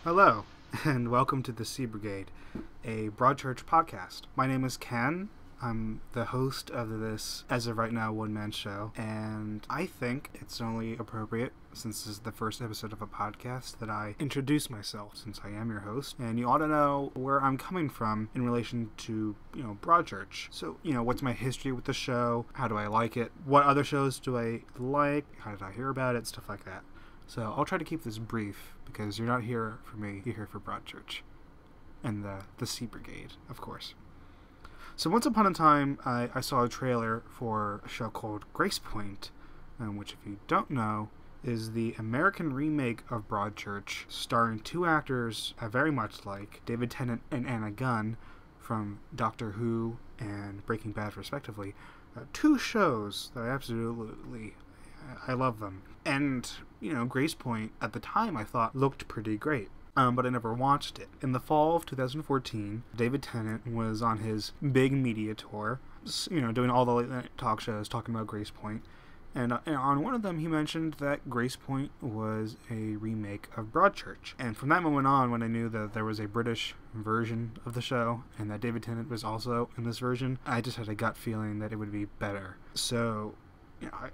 Hello, and welcome to the Brigade, a Broadchurch podcast. My name is Ken. I'm the host of this, as of right now, one-man show, and I think it's only appropriate, since this is the first episode of a podcast, that I introduce myself, since I am your host, and you ought to know where I'm coming from in relation to, Broadchurch. So, what's my history with the show? How do I like it? What other shows do I like? How did I hear about it? Stuff like that. So I'll try to keep this brief, because you're not here for me, you're here for Broadchurch. And the Sea Brigade, of course. So once upon a time, I saw a trailer for a show called Grace Point, which, if you don't know, is the American remake of Broadchurch, starring two actors I very much like, David Tennant and Anna Gunn, from Doctor Who and Breaking Bad, respectively. Two shows that I love them. And, Grace Point, at the time, I thought looked pretty great. But I never watched it. In the fall of 2014, David Tennant was on his big media tour, doing all the late night talk shows talking about Grace Point. And on one of them, he mentioned that Grace Point was a remake of Broadchurch. And from that moment on, when I knew that there was a British version of the show, and that David Tennant was also in this version, I just had a gut feeling that it would be better. So,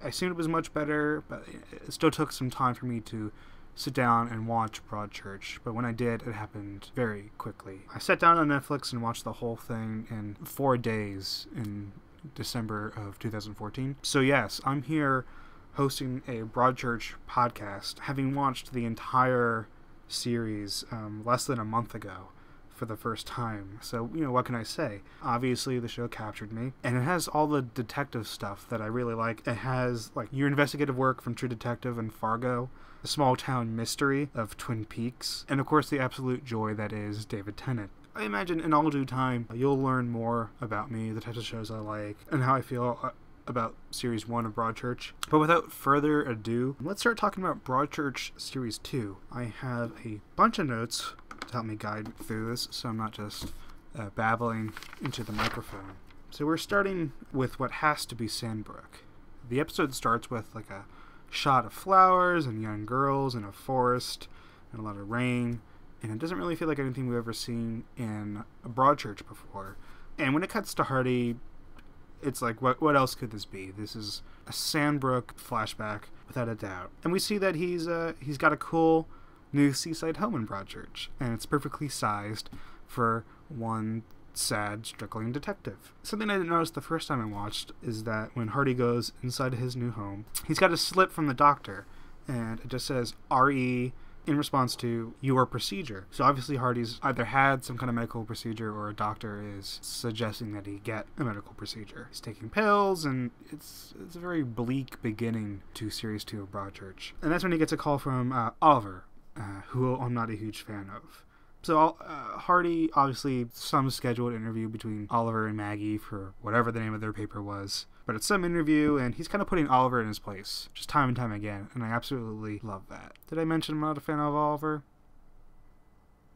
I assumed it was much better, but it still took some time for me to sit down and watch Broadchurch, but when I did, it happened very quickly. I sat down on Netflix and watched the whole thing in 4 days in December of 2014. So yes, I'm here hosting a Broadchurch podcast, having watched the entire series less than a month ago for the first time. So, what can I say? Obviously, the show captured me, and it has all the detective stuff that I really like. It has, your investigative work from True Detective and Fargo, the small-town mystery of Twin Peaks, and, of course, the absolute joy that is David Tennant. I imagine in all due time, you'll learn more about me, the types of shows I like, and how I feel about Series 1 of Broadchurch. But without further ado, let's start talking about Broadchurch Series 2. I have a bunch of notes to help me guide through this, so I'm not just babbling into the microphone. So we're starting with what has to be Sandbrook. The episode starts with a shot of flowers and young girls in a forest and a lot of rain, and it doesn't really feel like anything we've ever seen in a Broadchurch before. And when it cuts to Hardy, it's like, what else could this be? This is a Sandbrook flashback, without a doubt. And we see that he's got a cool new seaside home in Broadchurch, and it's perfectly sized for one sad, struggling detective. Something I didn't notice the first time I watched is that when Hardy goes inside his new home, he's got a slip from the doctor, and it just says RE in response to your procedure. So obviously Hardy's either had some kind of medical procedure, or a doctor is suggesting that he get a medical procedure. He's taking pills, and it's a very bleak beginning to Series 2 of Broadchurch. And that's when he gets a call from Oliver, who I'm not a huge fan of. So Hardy, obviously, some scheduled interview between Oliver and Maggie for whatever the name of their paper was. But it's some interview, and he's kind of putting Oliver in his place, just time and time again, and I absolutely love that. Did I mention I'm not a fan of Oliver?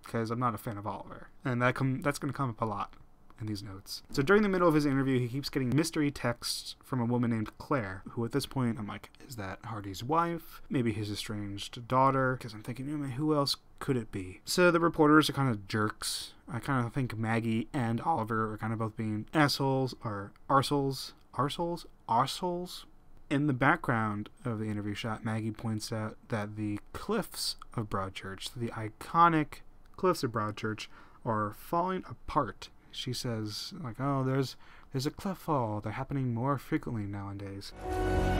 Because I'm not a fan of Oliver. And that's going to come up a lot in these notes. So during the middle of his interview, he keeps getting mystery texts from a woman named Claire, who at this point, I'm like, is that Hardy's wife? Maybe his estranged daughter? Because I'm thinking, who else could it be? So the reporters are kind of jerks. I kind of think Maggie and Oliver are kind of both being assholes, or arseholes. Arseholes? In the background of the interview shot, Maggie points out that the cliffs of Broadchurch, the iconic cliffs of Broadchurch, are falling apart. She says, there's a cliff fall. They're happening more frequently nowadays.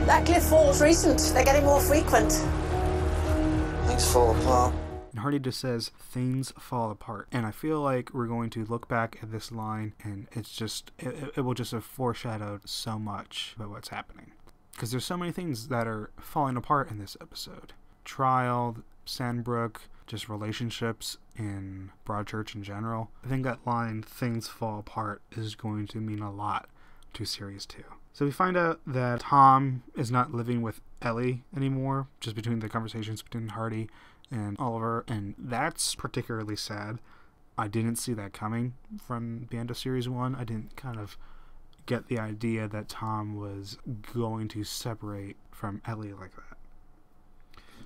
That cliff fall's recent. They're getting more frequent. Things fall apart. And Hardy just says, things fall apart. And I feel like we're going to look back at this line, and it's just, it will just have foreshadowed so much about what's happening. Because there's so many things that are falling apart in this episode. Trial, Sandbrook, just relationships in Broadchurch in general. I think that line, things fall apart, is going to mean a lot to Series 2. So we find out that Tom is not living with Ellie anymore, just between the conversations between Hardy and Oliver, and that's particularly sad. I didn't see that coming from the end of Series 1. I didn't kind of get the idea that Tom was going to separate from Ellie like that.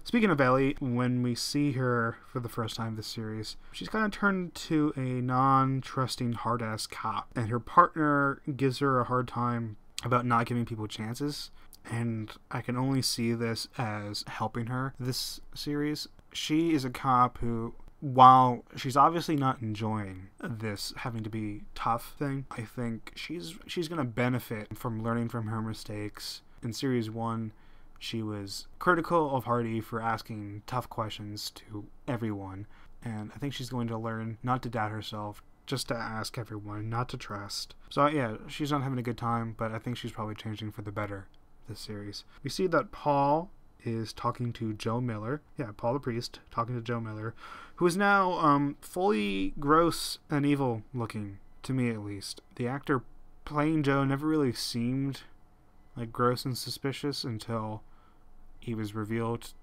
Speaking of Ellie, when we see her for the first time this series, she's kind of turned to a non-trusting hard-ass cop, and her partner gives her a hard time about not giving people chances, and I can only see this as helping her this series. She is a cop who, while she's obviously not enjoying this having to be tough thing, I think she's going to benefit from learning from her mistakes. In Series 1, she was critical of Hardy for asking tough questions to everyone, and I think she's going to learn not to doubt herself, just to ask everyone, not to trust. So yeah, she's not having a good time, but I think she's probably changing for the better this series. We see that Paul is talking to Joe Miller. Yeah, Paul the priest talking to Joe Miller, who is now fully gross and evil looking, to me at least. The actor playing Joe never really seemed like gross and suspicious until he was revealed,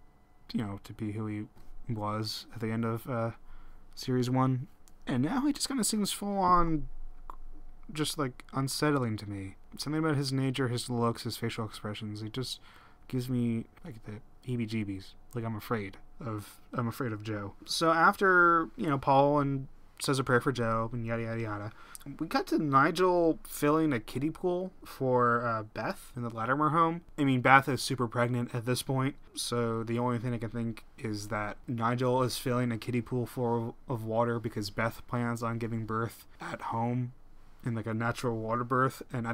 to be who he was at the end of Series 1. And now he just kind of seems full on just like unsettling to me. Something about his nature, his looks, his facial expressions, it just gives me like the heebie-jeebies. Like I'm afraid of Joe. So after, Paul says a prayer for Joe and yada yada yada, we got to Nigel filling a kiddie pool for Beth in the Latimer home. I mean, Beth is super pregnant at this point, so the only thing I can think is that Nigel is filling a kiddie pool full of water because Beth plans on giving birth at home in like a natural water birth, and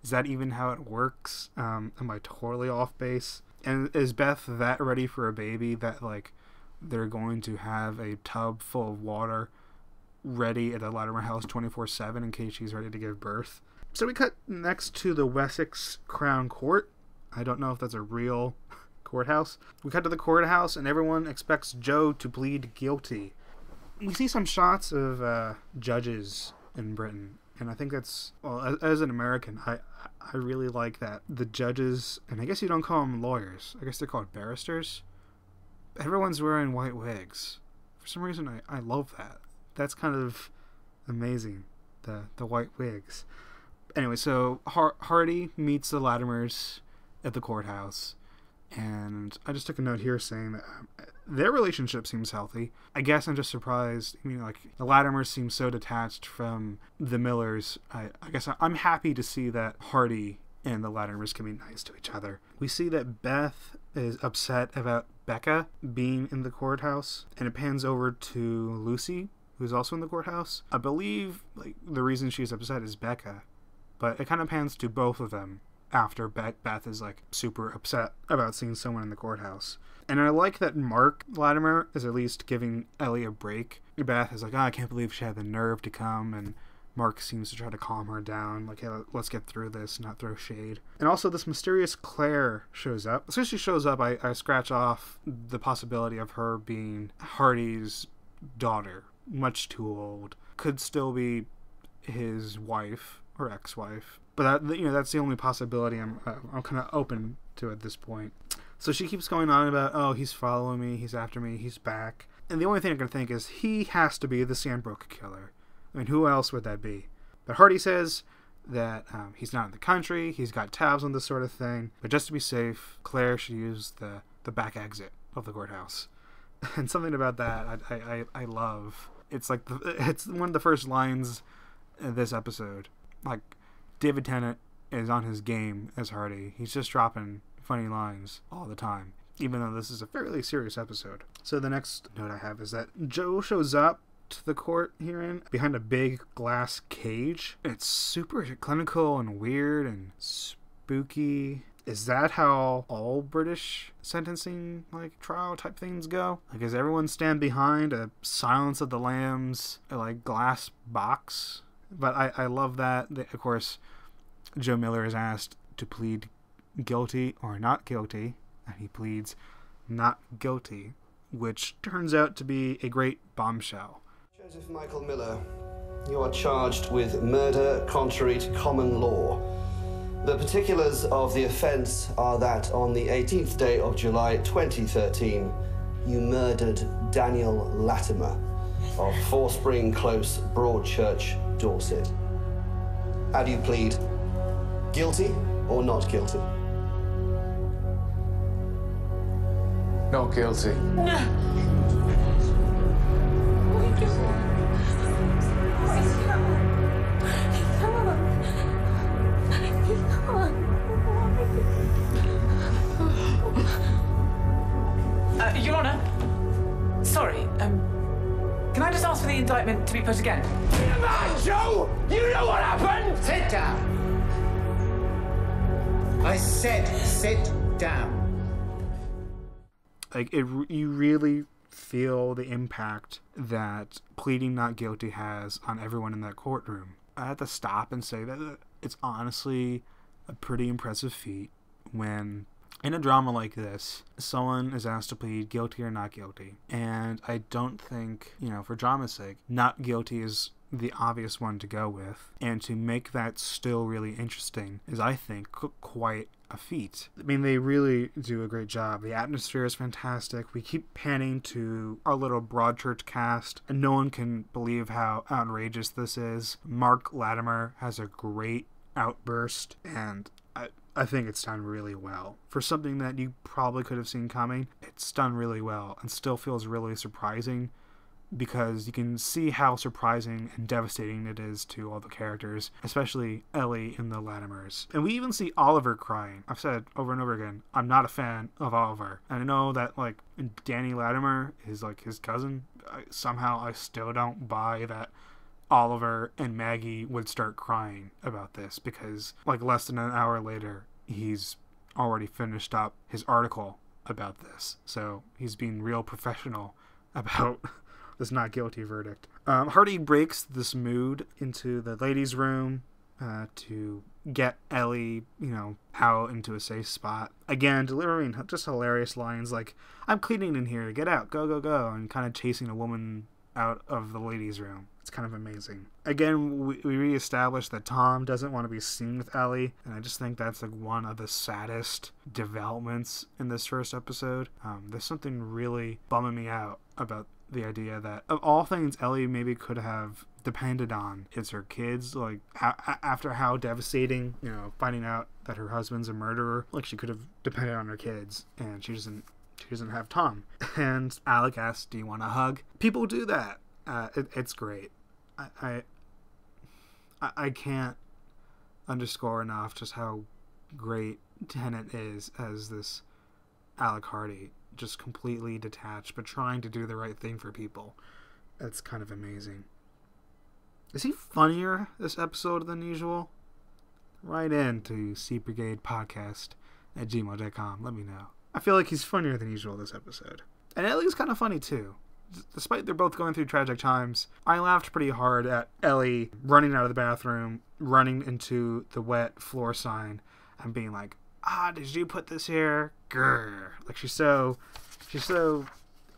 is that even how it works? Am I totally off base? And is Beth that ready for a baby that like they're going to have a tub full of water ready at the Latimer house 24/7 in case she's ready to give birth? So we cut next to the Wessex Crown Court. I don't know if that's a real courthouse. We cut to the courthouse and everyone expects Joe to plead guilty. We see some shots of judges in Britain, and I think that's, well, as an American, I really like that the judges, and I guess you don't call them lawyers, I guess they're called barristers, everyone's wearing white wigs. For some reason I love that. That's kind of amazing, the white wigs. Anyway, so Hardy meets the Latimers at the courthouse, and I just took a note here saying that their relationship seems healthy. I guess I'm just surprised. I mean, like, the Latimers seem so detached from the Millers. I guess I'm happy to see that Hardy and the Latimers can be nice to each other. We see that Beth is upset about Becca being in the courthouse, and it pans over to Lucy, who's also in the courthouse. I believe like the reason she's upset is Becca, but it kind of pans to both of them after Beth is like super upset about seeing someone in the courthouse. And I like that Mark Latimer is at least giving Ellie a break. Beth is like, I can't believe she had the nerve to come, and Mark seems to try to calm her down, like, hey, let's get through this, not throw shade. And also this mysterious Claire shows up. As soon as she shows up, I scratch off the possibility of her being Hardy's daughter. Much too old. Could still be his wife or ex-wife, but that's the only possibility I'm kind of open to at this point. So she keeps going on about, oh, he's following me, he's after me, he's back, and the only thing I can think is he has to be the Sandbrook killer. I mean, who else would that be? But Hardy says that he's not in the country, he's got tabs on this sort of thing, but just to be safe, Claire should use the back exit of the courthouse. And something about that I love. It's like it's one of the first lines in this episode. Like, David Tennant is on his game as Hardy. He's just dropping funny lines all the time, even though this is a fairly serious episode. So the next note I have is that Joe shows up to the court hearing behind a big glass cage. It's super clinical and weird and spooky. Is that how all British sentencing, like, trial type things go? Like, does everyone stand behind a Silence of the Lambs, like, glass box? But I love that. Of course, Joe Miller is asked to plead guilty or not guilty, and he pleads not guilty, which turns out to be a great bombshell. Joseph Michael Miller, you are charged with murder contrary to common law. The particulars of the offence are that on the 18th day of July 2013, you murdered Daniel Latimer of Forspring Close, Broadchurch, Dorset. How do you plead? Guilty or not guilty? Not guilty. Your Honour, sorry, can I just ask for the indictment to be put again? Joe! You know what happened? Sit down. I said sit down. Like, you really feel the impact that pleading not guilty has on everyone in that courtroom. I have to stop and say that it's honestly a pretty impressive feat when, in a drama like this, someone is asked to plead guilty or not guilty. And I don't think, for drama's sake, not guilty is the obvious one to go with. And to make that still really interesting is, I think, quite a feat. I mean, they really do a great job. The atmosphere is fantastic. We keep panning to our little Broadchurch cast, and no one can believe how outrageous this is. Mark Latimer has a great outburst, and I think it's done really well. For something that you probably could have seen coming, it's done really well and still feels really surprising, because you can see how surprising and devastating it is to all the characters, especially Ellie and the Latimers. And we even see Oliver crying. I've said over and over again, I'm not a fan of Oliver. And I know that, Danny Latimer is, his cousin. Somehow I still don't buy that Oliver and Maggie would start crying about this, because, less than an hour later, he's already finished up his article about this. So he's being real professional about this not guilty verdict. Hardy breaks this mood into the ladies' room to get Ellie, out into a safe spot. Again, delivering just hilarious lines like, I'm cleaning in here, get out, go, go, go, and kind of chasing a woman out of the ladies' room. It's kind of amazing. Again, we reestablish that Tom doesn't want to be seen with Ellie, and I just think that's one of the saddest developments in this first episode. There's something really bumming me out about the idea that, of all things Ellie maybe could have depended on, it's her kids. After how devastating, finding out that her husband's a murderer, she could have depended on her kids, and she doesn't have Tom. And Alec asks, do you want a hug? People do that. It's great. I can't underscore enough just how great Tennant is as this Alec Hardy, just completely detached but trying to do the right thing for people. That's kind of amazing. Is he funnier this episode than usual? Write in to cbrigadepodcast@gmail.com. Let me know. I feel like he's funnier than usual this episode. And Ellie's kind of funny too. Despite they're both going through tragic times, I laughed pretty hard at Ellie running out of the bathroom, running into the wet floor sign, and being like, did you put this here? Grr. She's so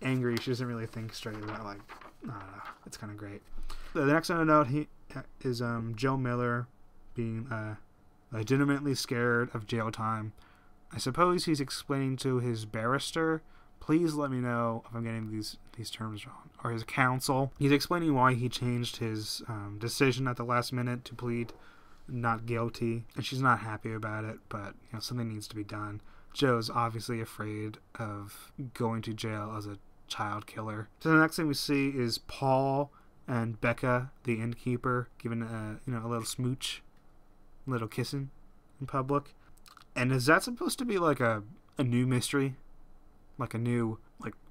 angry, she doesn't really think straight about, I don't know. It's kind of great. The next thing I note is Joe Miller being legitimately scared of jail time. I suppose he's explaining to his barrister, please let me know if I'm getting these terms wrong, or his counsel. He's explaining why he changed his decision at the last minute to plead not guilty, and she's not happy about it, but something needs to be done. Joe's obviously afraid of going to jail as a child killer. So the next thing we see is Paul and Becca, the innkeeper, giving a little smooch, a little kissing in public. And is that supposed to be a new mystery? A new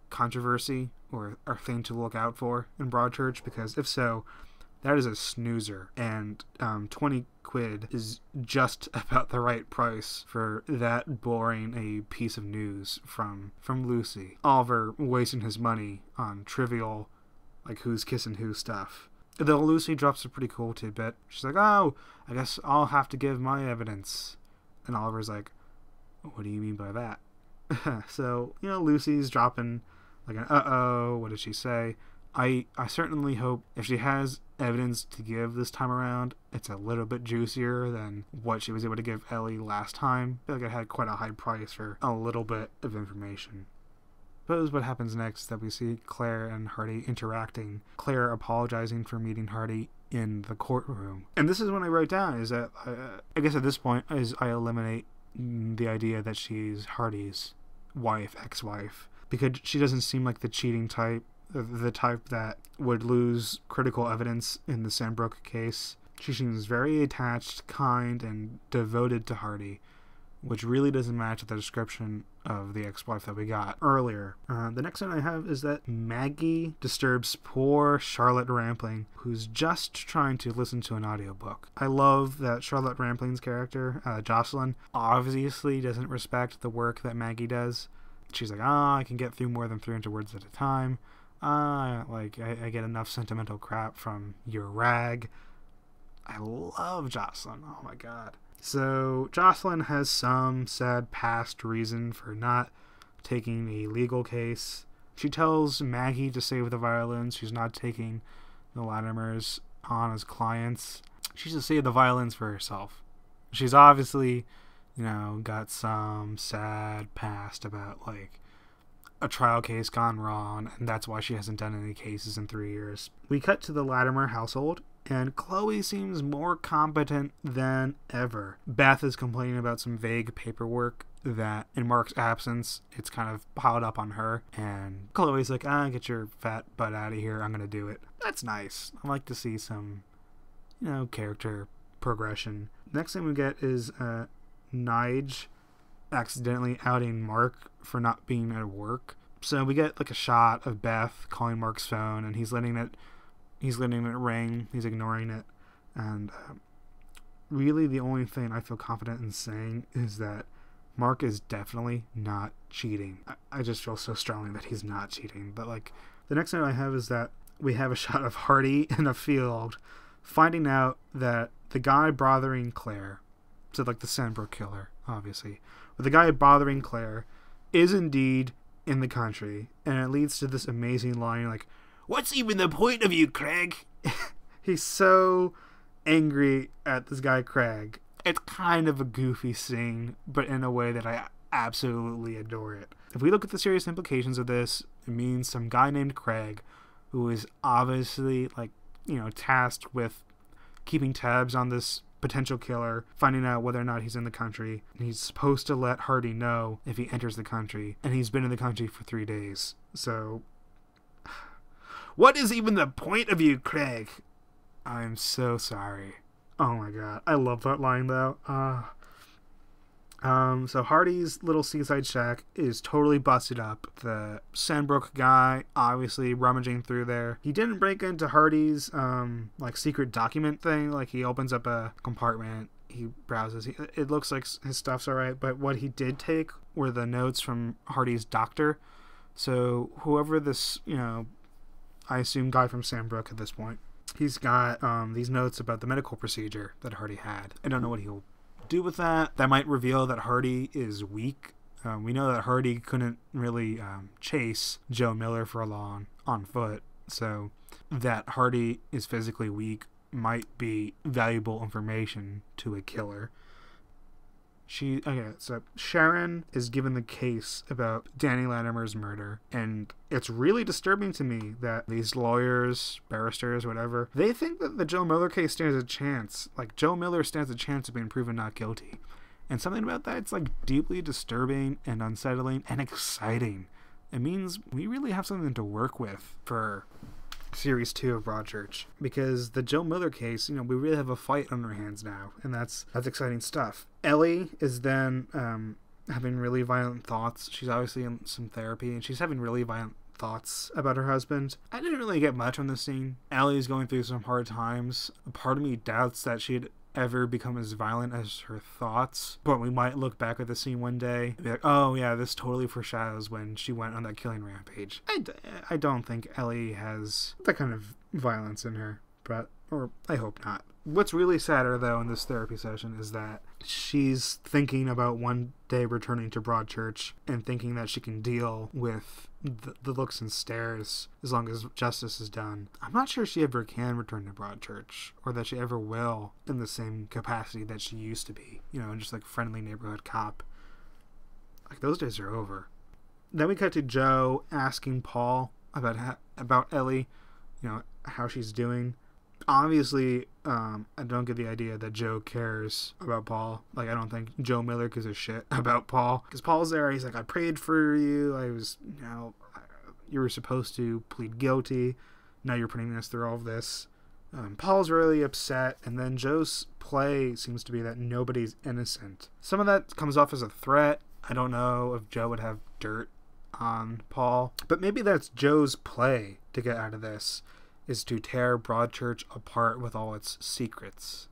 controversy or thing to look out for in Broadchurch? Because if so, that is a snoozer, and 20 quid is just about the right price for that boring a piece of news from Lucy. Oliver wasting his money on trivial, who's kissing who stuff. Though Lucy drops a pretty cool tidbit. She's like, I guess I'll have to give my evidence. And Oliver's like, what do you mean by that? So, Lucy's dropping an what did she say? I certainly hope if she has evidence to give this time around, it's a little bit juicier than what she was able to give Ellie last time. I feel like it had quite a high price for a little bit of information. Suppose what happens next is that we see Claire and Hardy interacting. Claire apologizing for meeting Hardy in the courtroom. And this is when I wrote down, is that, I guess at this point, is I eliminate the idea that she's Hardy's ex-wife. because she doesn't seem like the cheating type, the type that would lose critical evidence in the Sandbrook case. She seems very attached, kind, and devoted to Hardy, which really doesn't match the description of the ex-wife that we got earlier. The next thing I have is that Maggie disturbs poor Charlotte Rampling, who's just trying to listen to an audiobook. I love that Charlotte Rampling's character, Jocelyn, obviously doesn't respect the work that Maggie does. She's like, I can get through more than 300 words at a time. I get enough sentimental crap from your rag. I love Jocelyn. Oh my god. So Jocelyn has some sad past reason for not taking a legal case. She tells Maggie to save the violins. She's not taking the Latimers on as clients. She should save the violins for herself. She's obviously, got some sad past about, a trial case gone wrong, and that's why she hasn't done any cases in 3 years. We cut to the Latimer household, and Chloe seems more competent than ever. Beth is complaining about some vague paperwork that, in Mark's absence, it's kind of piled up on her, and Chloe's like, get your fat butt out of here, I'm gonna do it. That's nice. I like to see some, character progression. Next thing we get is Nige accidentally outing Mark for not being at work. So we get a shot of Beth calling Mark's phone, and he's letting it ring. He's ignoring it, and really the only thing I feel confident in saying is that Mark is definitely not cheating. I just feel so strongly that he's not cheating. But the next thing I have is that we have a shot of Hardy in a field finding out that the guy bothering Claire, so the Sandbrook killer, obviously, but the guy bothering Claire is indeed in the country, and it leads to this amazing line what's even the point of you, Craig? He's so angry at this guy, Craig. It's kind of a goofy scene, but in a way that I absolutely adore it. If we look at the serious implications of this, it means some guy named Craig, who is obviously, tasked with keeping tabs on this potential killer, finding out whether or not he's in the country, and he's supposed to let Hardy know if he enters the country, and he's been in the country for 3 days. So, what is even the point of you, Craig? I'm so sorry. Oh my god, I love that line though. So Hardy's little seaside shack is totally busted up. The Sandbrook guy obviously rummaging through there. He didn't break into Hardy's secret document thing. He opens up a compartment, he browses. It looks like his stuff's alright, but what he did take were the notes from Hardy's doctor. So whoever this, I assume guy from Sandbrook at this point, he's got these notes about the medical procedure that Hardy had. I don't know what he'll do with that. That might reveal that Hardy is weak. We know that Hardy couldn't really chase Joe Miller for long on foot, so that Hardy is physically weak might be valuable information to a killer. So Sharon is given the case about Danny Latimer's murder, and it's really disturbing to me that these lawyers, barristers, whatever, they think that the Joe Miller case stands a chance. Joe Miller stands a chance of being proven not guilty. And something about that, it's deeply disturbing and unsettling and exciting. It means we really have something to work with for Series 2 of Broadchurch, because the Joe Miller case, we really have a fight on our hands now, and that's exciting stuff. Ellie is then having really violent thoughts. She's obviously in some therapy, and she's having really violent thoughts about her husband. I didn't really get much from this scene. Ellie's going through some hard times. A part of me doubts that she'd ever become as violent as her thoughts, but we might look back at the scene one day and be like, oh yeah, this totally foreshadows when she went on that killing rampage. I don't think Ellie has that kind of violence in her, or I hope not. What's really sadder though in this therapy session is that she's thinking about one day returning to Broadchurch and thinking that she can deal with the looks and stares as long as justice is done. I'm not sure she ever can return to Broadchurch, or that she ever will in the same capacity that she used to be, just friendly neighborhood cop. Those days are over. Then we cut to Joe asking Paul about Ellie, how she's doing. Obviously, I don't get the idea that Joe cares about Paul. Like, I don't think Joe Miller gives a shit about Paul. Because Paul's there, he's like, I prayed for you, you were supposed to plead guilty, now you're putting us through all of this. Paul's really upset, and then Joe's play seems to be that nobody's innocent. Some of that comes off as a threat. I don't know if Joe would have dirt on Paul, but maybe that's Joe's play to get out of this, is to tear Broadchurch apart with all its secrets.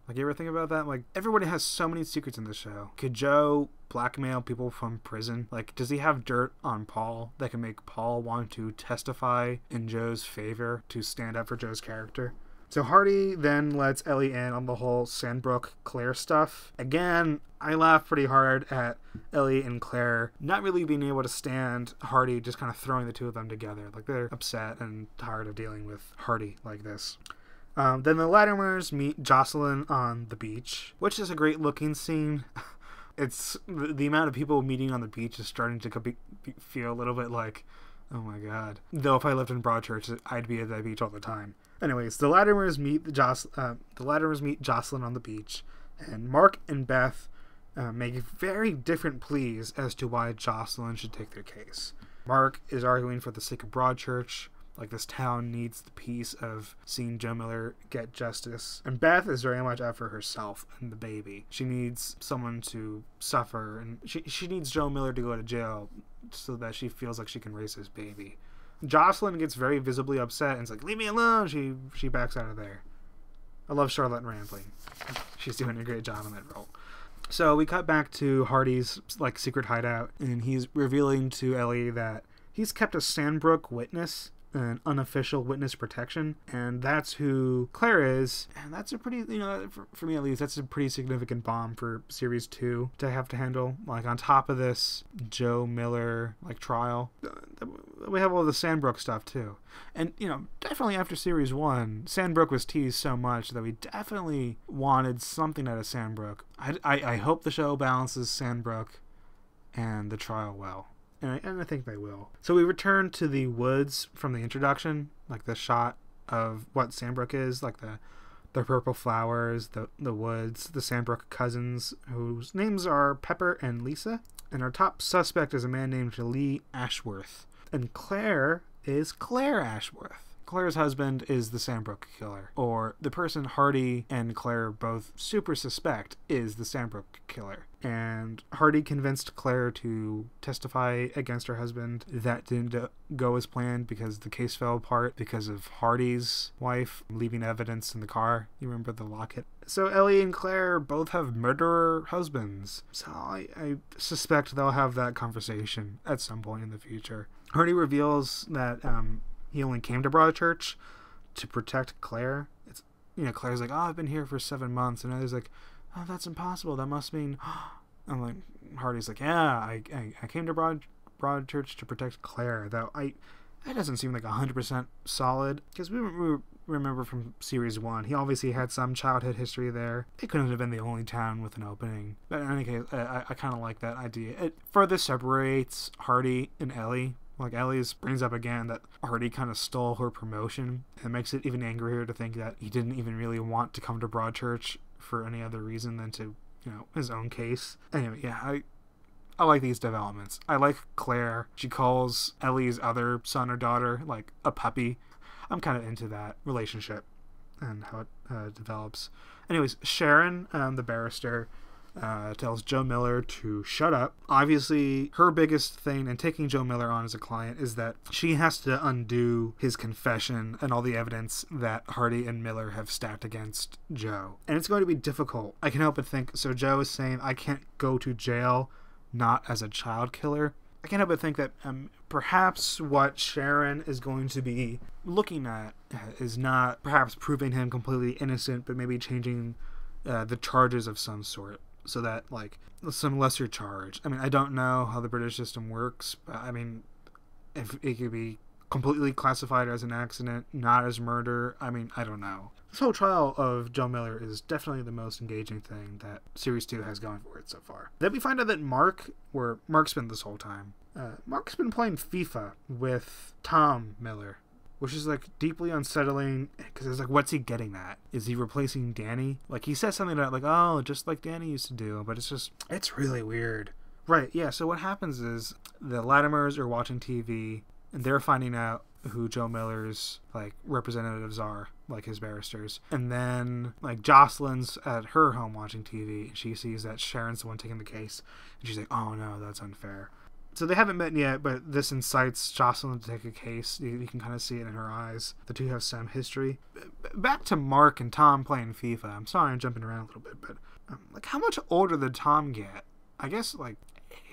Like, you ever think about that? Like, everybody has so many secrets in the show. Could Joe blackmail people from prison? Like, does he have dirt on Paul that can make Paul want to testify in Joe's favor to stand up for Joe's character? So Hardy then lets Ellie in on the whole Sandbrook-Claire stuff. Again, I laugh pretty hard at Ellie and Claire not really being able to stand Hardy just kind of throwing the two of them together. Like, they're upset and tired of dealing with Hardy like this. Then the Latimers meet Jocelyn on the beach, which is a great looking scene. It's the amount of people meeting on the beach is starting to feel a little bit like, oh my god. Though if I lived in Broadchurch, I'd be at that beach all the time. Anyways, the Latimers meet Jocelyn on the beach, and Mark and Beth make very different pleas as to why Jocelyn should take their case. Mark is arguing for the sake of Broadchurch, like this town needs the peace of seeing Joe Miller get justice. And Beth is very much out for herself and the baby. She needs someone to suffer, and she needs Joe Miller to go to jail so that she feels like she can raise his baby. Jocelyn gets very visibly upset and is like, leave me alone. She backs out of there. I love Charlotte Rampling. She's doing a great job in that role. So we cut back to Hardy's like secret hideout, and he's revealing to Ellie that he's kept a Sandbrook witness, an unofficial witness protection, and that's who Claire is. And that's a pretty, for me at least, that's a pretty significant bomb for series 2 to have to handle. Like, on top of this Joe Miller like trial, we have all the Sandbrook stuff too. And definitely after series 1, Sandbrook was teased so much that we definitely wanted something out of Sandbrook. I hope the show balances Sandbrook and the trial well. And I think they will. So we return to the woods from the introduction, like the shot of what Sandbrook is, like the purple flowers, the woods, the Sandbrook cousins, whose names are Pepper and Lisa. And our top suspect is a man named Lee Ashworth. And Claire is Claire Ashworth. Claire's husband is the Sandbrook killer, or the person Hardy and Claire both super suspect is the Sandbrook killer. And Hardy convinced Claire to testify against her husband. That didn't go as planned because the case fell apart because of Hardy's wife leaving evidence in the car. You remember the locket? So Ellie and Claire both have murderer husbands. So I suspect they'll have that conversation at some point in the future. Hardy reveals that he only came to Broadchurch to protect Claire. It's Claire's like, oh, I've been here for 7 months, and Ellie's like, oh, that's impossible. That must mean. I'm like, Hardy's like, yeah, I came to Broadchurch to protect Claire. Though that doesn't seem like 100% solid, because we remember from series 1, he obviously had some childhood history there. It couldn't have been the only town with an opening. But in any case, I kind of like that idea. It further separates Hardy and Ellie. Like, Ellie's brings up again that Hardy kind of stole her promotion, and it makes it even angrier to think that he didn't even really want to come to Broadchurch for any other reason than to, his own case. Anyway, yeah, I like these developments. I like Claire. She calls Ellie's other son or daughter, like, a puppy. I'm kind of into that relationship and how it develops. Anyways, Sharon, the barrister, tells Joe Miller to shut up. Obviously, her biggest thing in taking Joe Miller on as a client is that she has to undo his confession and all the evidence that Hardy and Miller have stacked against Joe. And it's going to be difficult. I can help but think, so Joe is saying, I can't go to jail not as a child killer. I can't help but think that perhaps what Sharon is going to be looking at is not perhaps proving him completely innocent, but maybe changing the charges of some sort. So that, like, some lesser charge. I mean, I don't know how the British system works, but I mean, if it could be completely classified as an accident, not as murder, I mean, I don't know. This whole trial of Joe Miller is definitely the most engaging thing that Series 2 has going for it so far. Then we find out that Mark's been this whole time. Mark's been playing FIFA with Tom Miller. which is like deeply unsettling because it's like, what's he getting at? Is he replacing Danny? Like, he says something that like, oh, just like Danny used to do, but it's really weird. Right, yeah, so what happens is the Latimers are watching TV and they're finding out who Joe Miller's like representatives are, like his barristers. And then like Jocelyn's at her home watching TV and she sees that Sharon's the one taking the case and she's like, oh no, that's unfair. So they haven't met yet, but this incites Jocelyn to take a case. You can kind of see it in her eyes. The two have some history. Back to Mark and Tom playing FIFA. I'm sorry I'm jumping around a little bit, but like, how much older did Tom get? I guess like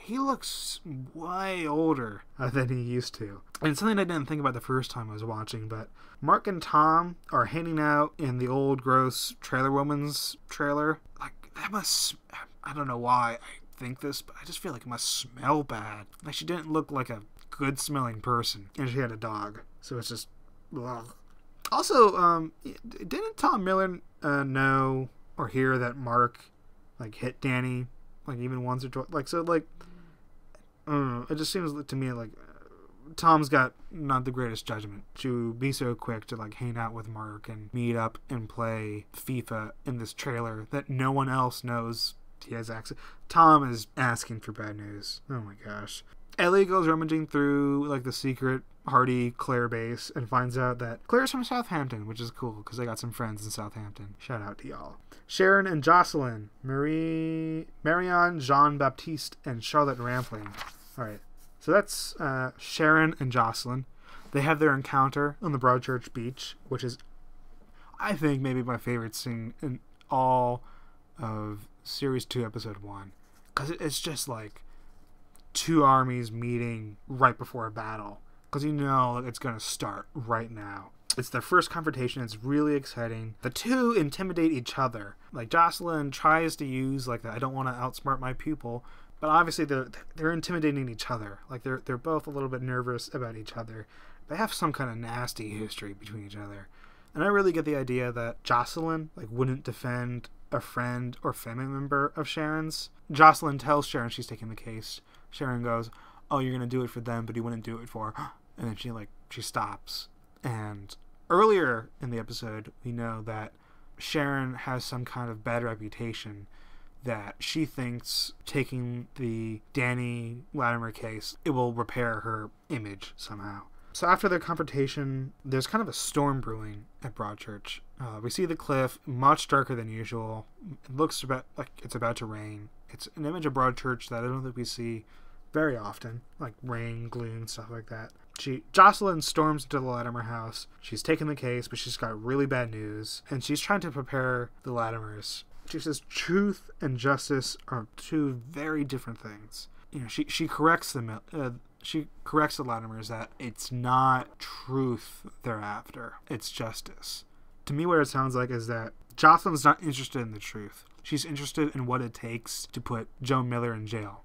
he looks way older than he used to. And it's something I didn't think about the first time I was watching, but Mark and Tom are hanging out in the old gross Trailer Woman's trailer. Like, that must, I don't know why I think this, but I just feel like it must smell bad. Like, she didn't look like a good smelling person, and she had a dog, so it's just ugh. Also, didn't Tom Miller know or hear that Mark like hit Danny like even once or twice? Like, so like, I don't know, it just seems to me like Tom's got not the greatest judgment to be so quick to like hang out with Mark and meet up and play FIFA in this trailer that no one else knows he has access. Tom is asking for bad news. Oh my gosh. Ellie goes rummaging through like the secret Hardy Claire base and finds out that Claire's from Southampton, which is cool because I got some friends in Southampton. Shout out to y'all. Sharon and Jocelyn, Marianne, Jean-Baptiste, and Charlotte Rampling. Alright, so that's Sharon and Jocelyn. They have their encounter on the Broadchurch beach, which is, I think, maybe my favorite scene in all of Series 2, Episode 1. Because it's just like two armies meeting right before a battle. Because you know it's going to start right now. It's their first confrontation. It's really exciting. The two intimidate each other. Like, Jocelyn tries to use like the I don't want to outsmart my pupil, but obviously they're intimidating each other. Like, they're both a little bit nervous about each other. They have some kind of nasty history between each other. And I really get the idea that Jocelyn like wouldn't defend a friend or family member of Sharon's. Jocelyn tells Sharon she's taking the case. Sharon goes, oh, you're going to do it for them, but you wouldn't do it for her. And then she stops. And earlier in the episode, we know that Sharon has some kind of bad reputation that she thinks taking the Danny Latimer case, it will repair her image somehow. So after their confrontation, there's kind of a storm brewing at Broadchurch. We see the cliff, much darker than usual. It looks like it's about to rain. It's an image of Broadchurch that I don't think we see very often, like rain, gloom, stuff like that. Jocelyn storms into the Latimer house. She's taken the case, but she's got really bad news, and she's trying to prepare the Latimers. She says truth and justice are two very different things. You know, she corrects them. She corrects the Latimers that it's not truth they're after, it's justice. To me, what it sounds like is that Jocelyn's not interested in the truth. She's interested in what it takes to put Joe Miller in jail.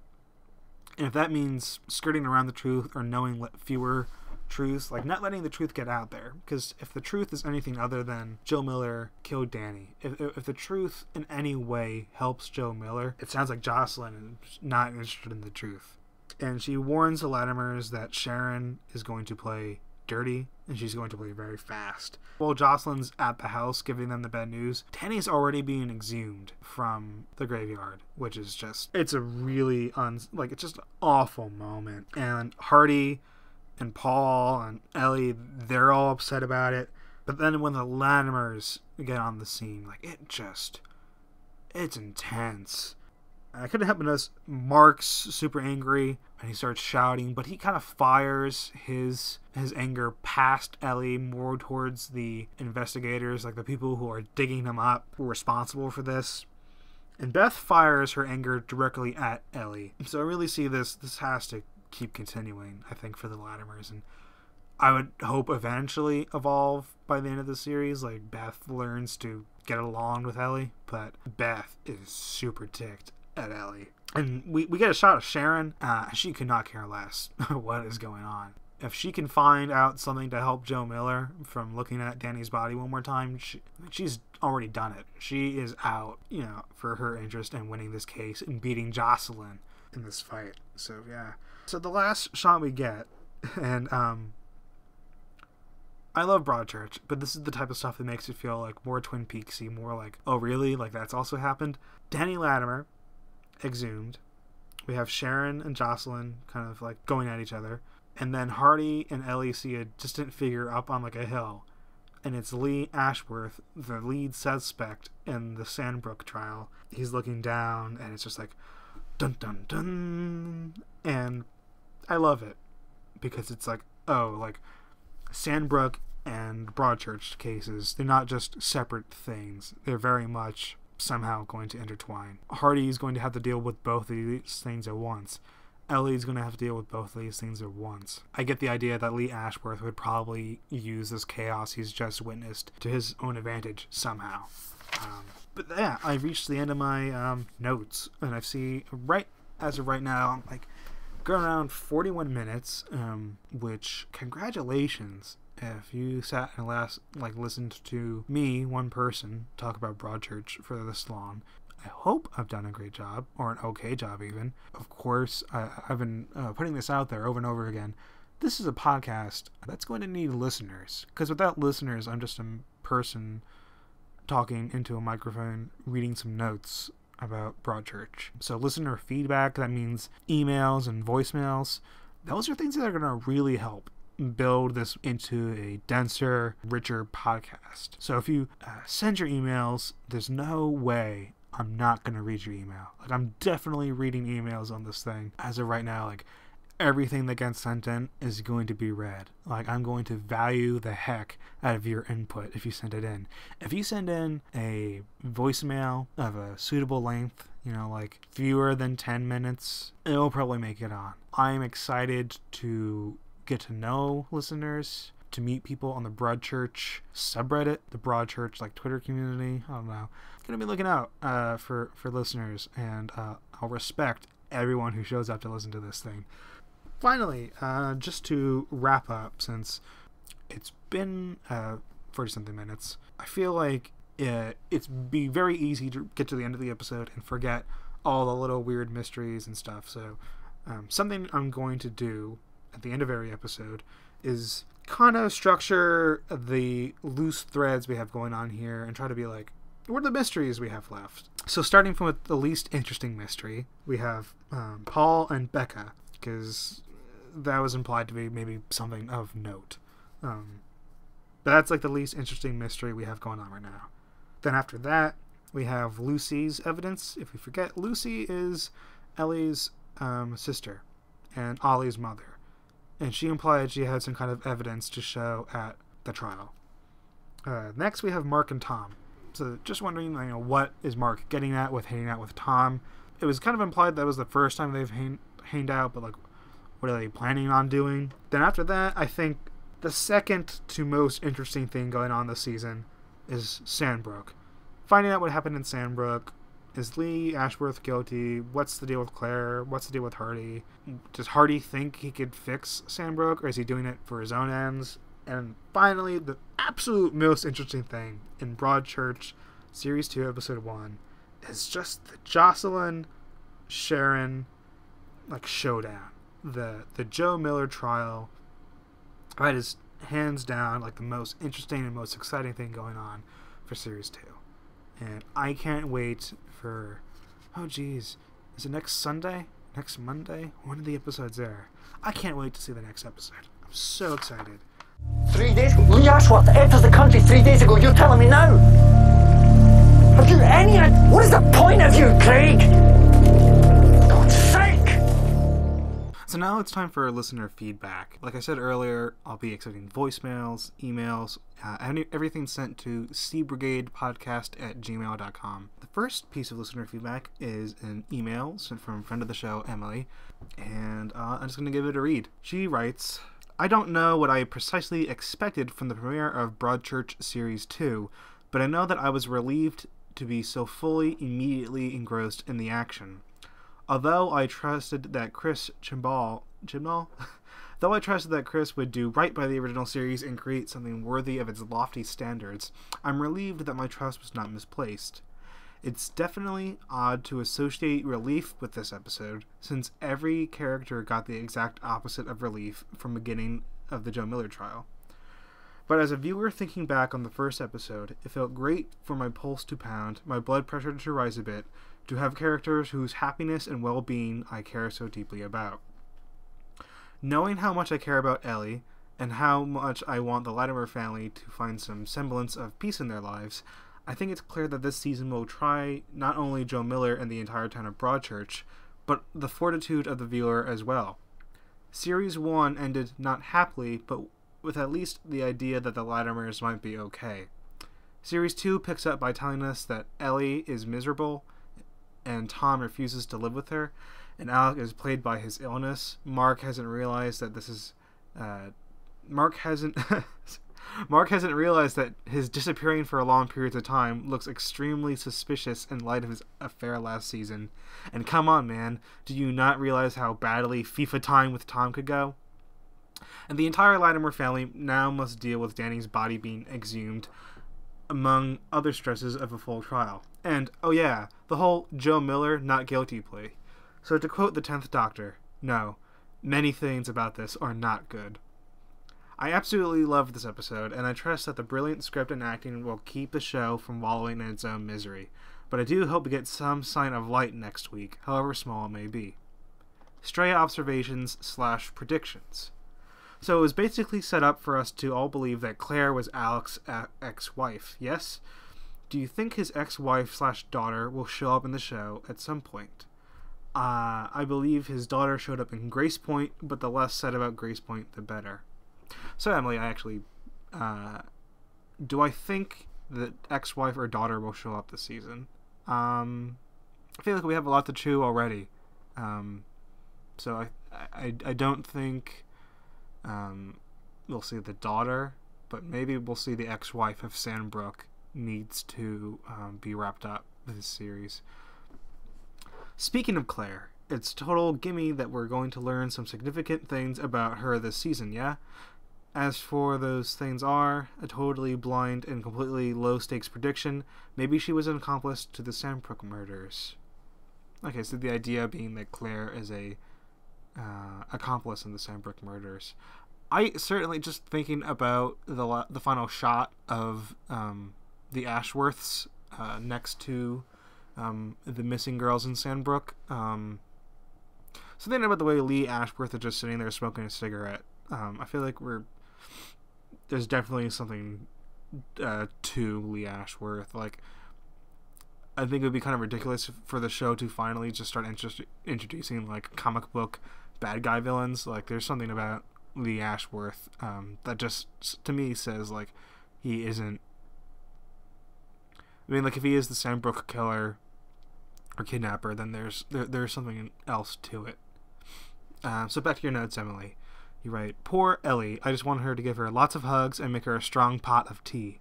And if that means skirting around the truth or knowing fewer truths, like not letting the truth get out there, because if the truth is anything other than Joe Miller killed Danny, if the truth in any way helps Joe Miller, it sounds like Jocelyn is not interested in the truth. And she warns the Latimers that Sharon is going to play dirty and she's going to play very fast. While Jocelyn's at the house giving them the bad news, Danny's already being exhumed from the graveyard, which is just, it's a really it's just an awful moment. And Hardy and Paul and Ellie, they're all upset about it. But then when the Latimers get on the scene, like, it's intense. I couldn't help but notice Mark's super angry and he starts shouting, but he kind of fires his anger past Ellie, more towards the investigators, like the people who are digging him up, who are responsible for this. And Beth fires her anger directly at Ellie. So I really see this has to keep continuing, I think, for the Latimers. And I would hope eventually evolve by the end of the series, like Beth learns to get along with Ellie, but Beth is super ticked at Ellie. And we get a shot of Sharon. She could not care less what is going on. If she can find out something to help Joe Miller from looking at Danny's body one more time, she's already done it. She is out, for her interest in winning this case and beating Jocelyn in this fight. So yeah. So the last shot we get, and I love Broadchurch, but this is the type of stuff that makes it feel like more Twin Peaksy, more like, oh really? Like that's also happened? Danny Latimer, exhumed. We have Sharon and Jocelyn kind of like going at each other. And then Hardy and Ellie see a distant figure up on like a hill. And it's Lee Ashworth, the lead suspect in the Sandbrook trial. He's looking down, and it's just like, dun dun dun. And I love it, because it's like, oh, like, Sandbrook and Broadchurch cases, they're not just separate things. They're very much somehow going to intertwine. Hardy's going to have to deal with both of these things at once. Ellie's going to have to deal with both of these things at once. I get the idea that Lee Ashworth would probably use this chaos he's just witnessed to his own advantage somehow. But yeah, I've reached the end of my notes, and I see as of right now, I'm like going around 41 minutes, which, congratulations if you sat and listened to me, one person, talk about Broadchurch for this long. I hope I've done a great job, or an okay job even. Of course, I've been putting this out there over and over again. This is a podcast that's going to need listeners, because without listeners, I'm just a person talking into a microphone, reading some notes about Broadchurch. So listener feedback, that means emails and voicemails. Those are things that are going to really help build this into a denser, richer podcast. So if you send your emails, there's no way I'm not going to read your email. Like, I'm definitely reading emails on this thing. As of right now, like, everything that gets sent in is going to be read. Like, I'm going to value the heck out of your input if you send it in. If you send in a voicemail of a suitable length, like fewer than 10 minutes, it'll probably make it on. I'm excited to get to know listeners, to meet people on the Broadchurch subreddit, the Broadchurch Twitter community. I don't know. Gonna be looking out for listeners, and I'll respect everyone who shows up to listen to this thing. Finally, just to wrap up, since it's been 40-something minutes, I feel like it's be very easy to get to the end of the episode and forget all the little weird mysteries and stuff. So something I'm going to do at the end of every episode is kind of structure the loose threads we have going on here and try to be like, what are the mysteries we have left? So starting from the least interesting mystery, we have Paul and Becca, because that was implied to be maybe something of note. But that's like the least interesting mystery we have going on right now. Then after that, we have Lucy's evidence. If we forget, Lucy is Ellie's sister and Ollie's mother. And she implied she had some kind of evidence to show at the trial. Next, we have Mark and Tom. So just wondering, what is Mark getting at with hanging out with Tom? It was kind of implied that was the first time they've hanged out, but what are they planning on doing? Then after that, I think the second to most interesting thing going on this season is Sandbrook. Finding out what happened in Sandbrook. Is Lee Ashworth guilty? What's the deal with Claire? What's the deal with Hardy? Does Hardy think he could fix Sandbrook, or is he doing it for his own ends? And finally, the absolute most interesting thing in Broadchurch Series 2, Episode 1 is just the Jocelyn, Sharon, showdown. The Joe Miller trial. That is hands down the most interesting and most exciting thing going on for Series 2. And I can't wait for... Oh, geez. Is it next Sunday? Next Monday? When are the episodes there? I can't wait to see the next episode. I'm so excited. 3 days ago? Lee Ashworth enters the country 3 days ago. You're telling me now? Have you any idea? What is the point of you, Craig? God's sake! So now it's time for listener feedback. Like I said earlier, I'll be accepting voicemails, emails, everything sent to cbrigadepodcast@gmail.com. The first piece of listener feedback is an email sent from a friend of the show, Emily, and I'm just going to give it a read. She writes, I don't know what I precisely expected from the premiere of Broadchurch Series 2, but I know that I was relieved to be so fully, immediately engrossed in the action. Although I trusted that Chris Though I trusted that Chris would do right by the original series and create something worthy of its lofty standards, I'm relieved that my trust was not misplaced. It's definitely odd to associate relief with this episode, since every character got the exact opposite of relief from the beginning of the Joe Miller trial. But as a viewer thinking back on the first episode, it felt great for my pulse to pound, my blood pressure to rise a bit, to have characters whose happiness and well-being I care so deeply about. Knowing how much I care about Ellie, and how much I want the Latimer family to find some semblance of peace in their lives, I think it's clear that this season will try not only Joe Miller and the entire town of Broadchurch, but the fortitude of the viewer as well. Series 1 ended not happily, but with at least the idea that the Latimers might be okay. Series 2 picks up by telling us that Ellie is miserable, and Tom refuses to live with her, and Alec is plagued by his illness. Mark hasn't realized that Mark hasn't realized that his disappearing for a long period of time looks extremely suspicious in light of his affair last season. And come on, man, do you not realize how badly FIFA time with Tom could go? And the entire Latimer family now must deal with Danny's body being exhumed, among other stresses of a full trial. And, oh yeah, the whole Joe Miller not guilty plea. So to quote the 10th Doctor, no, many things about this are not good. I absolutely love this episode, and I trust that the brilliant script and acting will keep the show from wallowing in its own misery, but I do hope to get some sign of light next week, however small it may be. Stray observations / predictions. So it was basically set up for us to all believe that Claire was Alec's ex-wife, yes? Do you think his ex-wife / daughter will show up in the show at some point? I believe his daughter showed up in Grace Point, but the less said about Grace Point, the better. So, Emily, do I think that ex-wife or daughter will show up this season? I feel like we have a lot to chew already. So I don't think we'll see the daughter, but maybe we'll see the ex-wife if Sandbrook needs to be wrapped up this series. Speaking of Claire, it's total gimme that we're going to learn some significant things about her this season, yeah? As for those things are, a totally blind and completely low-stakes prediction, maybe she was an accomplice to the Sandbrook murders. Okay, so the idea being that Claire is a accomplice in the Sandbrook murders. I certainly, just thinking about the final shot of the Ashworths next to the missing girls in Sandbrook, something about the way Lee Ashworth is just sitting there smoking a cigarette. I feel like there's definitely something to Lee Ashworth. Like, I think it would be kind of ridiculous for the show to finally just start introducing like comic book bad guy villains. Like, there's something about Lee Ashworth that just, to me, says like he isn't. I mean, like, if he is the Sandbrook killer or kidnapper, then there's something else to it. So back to your notes, Emily. You write, poor Ellie. I just want her to give her lots of hugs and make her a strong pot of tea.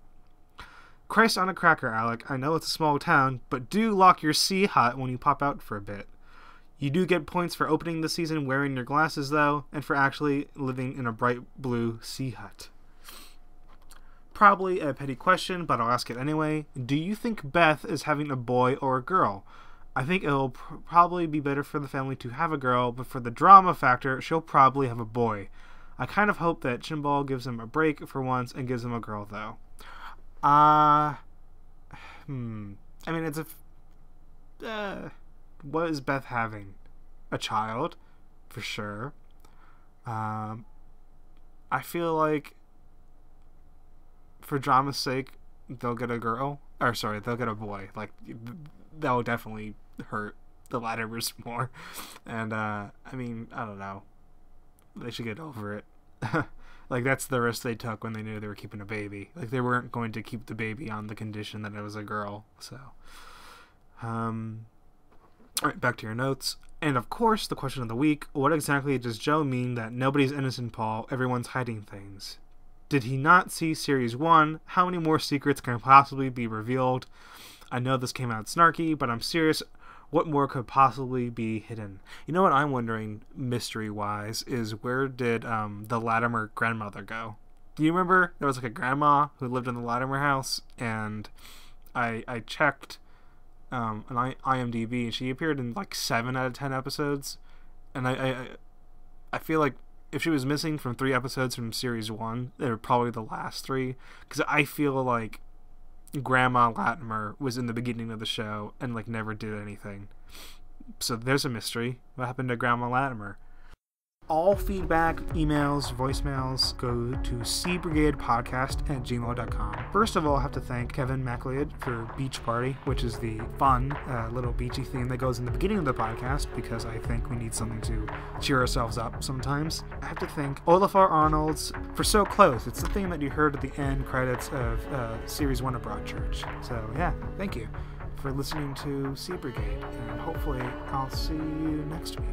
Christ on a cracker, Alec. I know it's a small town, but do lock your sea hut when you pop out for a bit. You do get points for opening the season wearing your glasses, though, and for actually living in a bright blue sea hut. Probably a petty question, but I'll ask it anyway. Do you think Beth is having a boy or a girl? I think it'll probably be better for the family to have a girl, but for the drama factor, she'll probably have a boy. I kind of hope that Chimbal gives him a break for once and gives him a girl, though. I mean, it's what is Beth having? A child, for sure. I feel like, for drama's sake, they'll get a girl. Or, sorry, they'll get a boy. Like, that will definitely hurt the Latimers more. And, I mean, I don't know. They should get over it. Like, that's the risk they took when they knew they were keeping a baby. Like, they weren't going to keep the baby on the condition that it was a girl. So, alright, back to your notes. And, of course, the question of the week. What exactly does Joe mean that nobody's innocent, Paul? Everyone's hiding things. Did he not see Series 1? How many more secrets can possibly be revealed? I know this came out snarky, but I'm serious. What more could possibly be hidden? You know what I'm wondering, mystery-wise, is where did the Latimer grandmother go? Do you remember? There was like a grandma who lived in the Latimer house, and I checked on IMDb, and she appeared in like 7 out of 10 episodes. And I feel like if she was missing from 3 episodes from series 1, they were probably the last 3, because I feel like Grandma Latimer was in the beginning of the show and like never did anything. So there's a mystery. What happened to Grandma Latimer? All feedback, emails, voicemails go to cbrigadepodcast@gmail.com. First of all, I have to thank Kevin MacLeod for Beach Party, which is the fun little beachy theme that goes in the beginning of the podcast, because I think we need something to cheer ourselves up sometimes. I have to thank Olafur Arnolds for So Close. It's the theme that you heard at the end credits of Series 1 of Broadchurch. So yeah, thank you for listening to Sea Brigade, and hopefully I'll see you next week.